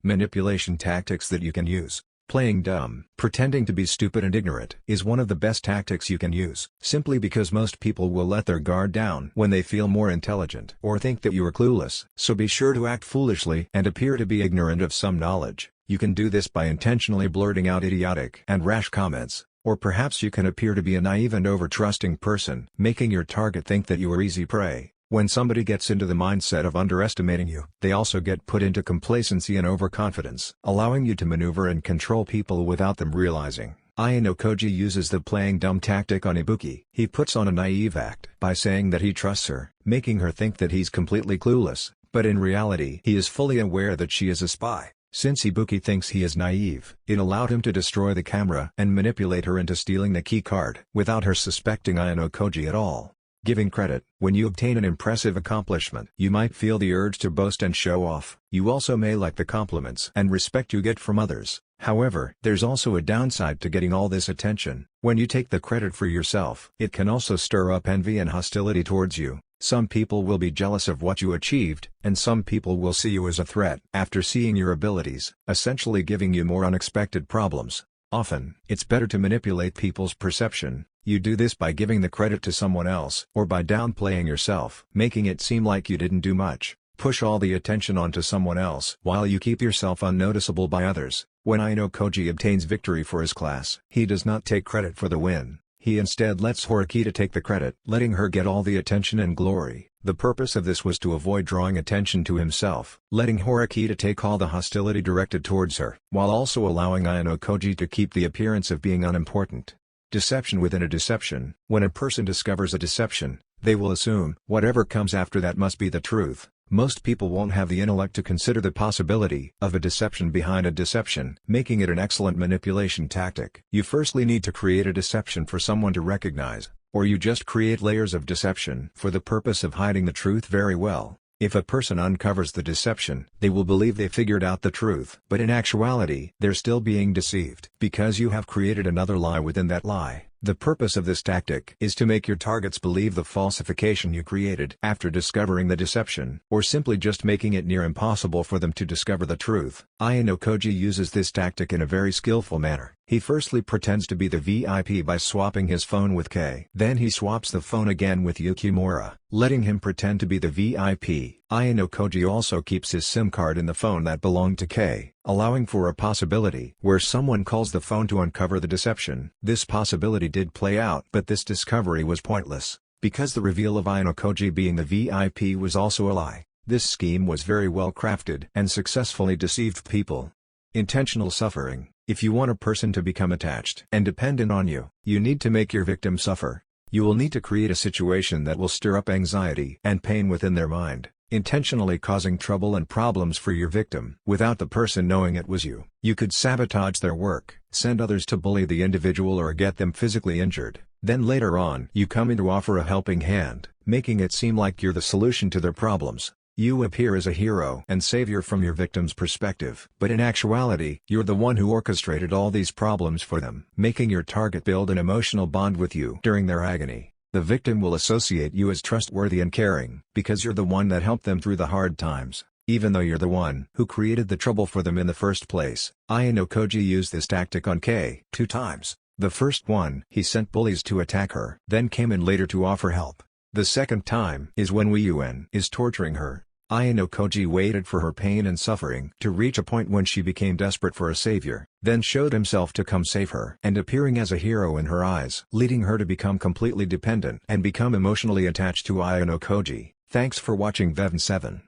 Manipulation tactics that you can use. Playing dumb, pretending to be stupid and ignorant, is one of the best tactics you can use, simply because most people will let their guard down when they feel more intelligent or think that you are clueless. So be sure to act foolishly and appear to be ignorant of some knowledge. You can do this by intentionally blurting out idiotic and rash comments, or perhaps you can appear to be a naive and over-trusting person, making your target think that you are easy prey. When somebody gets into the mindset of underestimating you, they also get put into complacency and overconfidence, allowing you to maneuver and control people without them realizing. Ayanokoji uses the playing dumb tactic on Ibuki. He puts on a naive act by saying that he trusts her, making her think that he's completely clueless, but in reality he is fully aware that she is a spy. Since Ibuki thinks he is naive, it allowed him to destroy the camera and manipulate her into stealing the key card without her suspecting Ayanokoji at all. Giving credit. When you obtain an impressive accomplishment, you might feel the urge to boast and show off. You also may like the compliments and respect you get from others. However, there's also a downside to getting all this attention. When you take the credit for yourself, it can also stir up envy and hostility towards you. Some people will be jealous of what you achieved, and some people will see you as a threat after seeing your abilities, essentially giving you more unexpected problems. Often, it's better to manipulate people's perception. You do this by giving the credit to someone else, or by downplaying yourself, making it seem like you didn't do much. Push all the attention onto someone else while you keep yourself unnoticeable by others. When Ayanokoji obtains victory for his class, he does not take credit for the win. He instead lets Horikita take the credit, letting her get all the attention and glory. The purpose of this was to avoid drawing attention to himself, letting Horikita take all the hostility directed towards her, while also allowing Ayanokoji to keep the appearance of being unimportant. Deception within a deception. When a person discovers a deception, they will assume whatever comes after that must be the truth. Most people won't have the intellect to consider the possibility of a deception behind a deception, making it an excellent manipulation tactic. You firstly need to create a deception for someone to recognize, or you just create layers of deception for the purpose of hiding the truth very well. If a person uncovers the deception, they will believe they figured out the truth. But in actuality, they're still being deceived, because you have created another lie within that lie. The purpose of this tactic is to make your targets believe the falsification you created after discovering the deception, or simply just making it near impossible for them to discover the truth. Ayanokoji uses this tactic in a very skillful manner. He firstly pretends to be the VIP by swapping his phone with Kei. Then he swaps the phone again with Yukimura, letting him pretend to be the VIP. Ayanokoji also keeps his SIM card in the phone that belonged to Kei, allowing for a possibility where someone calls the phone to uncover the deception. This possibility did play out, but this discovery was pointless, because the reveal of Ayanokoji being the VIP was also a lie. This scheme was very well crafted and successfully deceived people. Intentional suffering. If you want a person to become attached and dependent on you, you need to make your victim suffer. You will need to create a situation that will stir up anxiety and pain within their mind, intentionally causing trouble and problems for your victim without the person knowing it was you. You could sabotage their work, send others to bully the individual, or get them physically injured. Then later on, you come in to offer a helping hand, making it seem like you're the solution to their problems. You appear as a hero and savior from your victim's perspective, but in actuality, you're the one who orchestrated all these problems for them, making your target build an emotional bond with you during their agony. The victim will associate you as trustworthy and caring, because you're the one that helped them through the hard times, even though you're the one who created the trouble for them in the first place. Ayanokoji used this tactic on Kei 2 times. The first one, he sent bullies to attack her, then came in later to offer help. The second time is when Wiyuan is torturing her. Ayanokoji waited for her pain and suffering to reach a point when she became desperate for a savior, then showed himself to come save her and appearing as a hero in her eyes, leading her to become completely dependent and become emotionally attached to Ayanokoji. Thanks for watching VevenSeven.